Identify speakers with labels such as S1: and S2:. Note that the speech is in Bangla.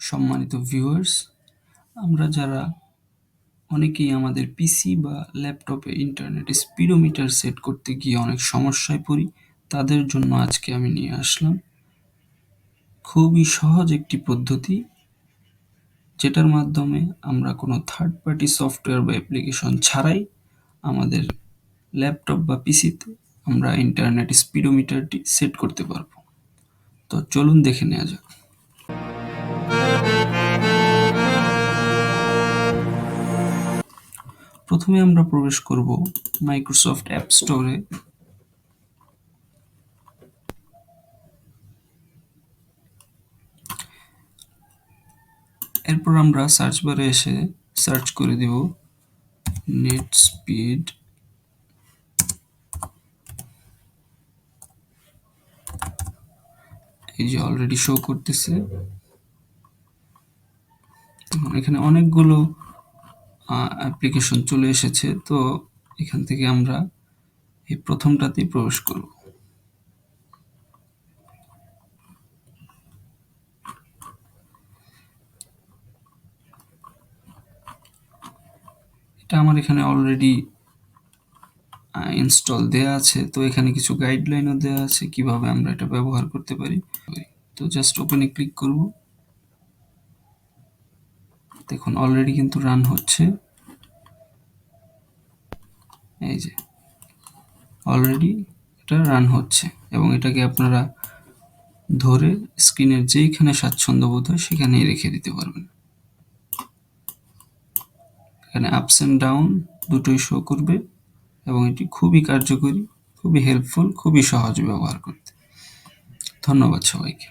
S1: সম্মানিত ভিউয়ার্স, আমরা যারা অনেকেই আমাদের পিসি বা ল্যাপটপে ইন্টারনেট স্পিডোমিটার সেট করতে গিয়ে অনেক সমস্যায় পড়ি, তাদের জন্য আজকে আমি নিয়ে আসলাম খুবই সহজ একটি পদ্ধতি, যেটার মাধ্যমে আমরা কোনো থার্ড পার্টি সফটওয়্যার বা অ্যাপ্লিকেশন ছাড়াই আমাদের ল্যাপটপ বা পিসিতে আমরা ইন্টারনেট স্পিডোমিটারটি সেট করতে পারবো। তো চলুন দেখে নেওয়া যাক। প্রথমে আমরা প্রবেশ করব মাইক্রোসফট অ্যাপ স্টোরে। এরপর আমরা সার্চ বারে এসে সার্চ করে দেব নেট স্পিড। এই যে অলরেডি শো করতেছে। এখানে অনেকগুলো অ্যাপ্লিকেশন চলে এসেছে, তো এখান থেকে আমরা এই প্রথমটাতেই প্রবেশ করব। এটা আমার এখানে অলরেডি ইনস্টল দেয়া আছে, তো এখানে কিছু গাইডলাইনও দেওয়া আছে কিভাবে আমরা এটা ব্যবহার করতে পারি। তো জাস্ট ওপেনে ক্লিক করব। দেখুন অলরেডি কিন্তু রান হচ্ছে। এই যে অলরেডি এটা রান হচ্ছে, এবং এটাকে আপনারা ধরে স্ক্রিনের যেইখানে স্বাচ্ছন্দ্য বোধ হয় সেখানেই রেখে দিতে পারবেন। এখানে আপস এন্ড ডাউন দুটোই শো করবে, এবং এটি খুবই কার্যকরী, খুবই হেল্পফুল, খুবই সহজ ব্যবহার করতে। ধন্যবাদ সবাইকে।